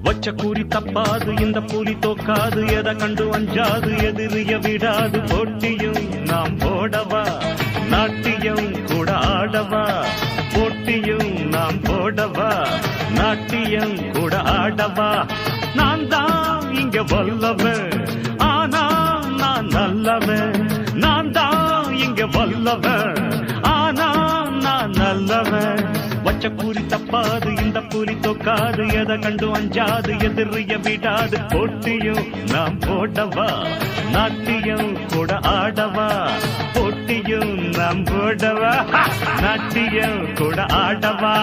வச்ச கூறி தப்பாது இந்த புலி தோக்காது எதை கண்டு அஞ்சாது எதிரிய விடாது போட்டியும் நாம் போடவா நாட்டியம் கூட ஆடவா போட்டியும் நாம் போடவா நாட்டியம் கூட ஆடவா நான் தான் இங்க வல்லவன் ஆனா நான் நல்லவன் நான் தான் இங்க வல்லவன் ஆனா நான் நல்லவன் வச்ச கூறி தப்பாது இந்த புலி தோக்காது எதை கண்டு அஞ்சாது எதிரிய விடாது போட்டியும் நாம் போடவா நாட்டியம் கூட ஆடவா போட்டியும் நாம் போடவா நாட்டியம் கூட ஆடவா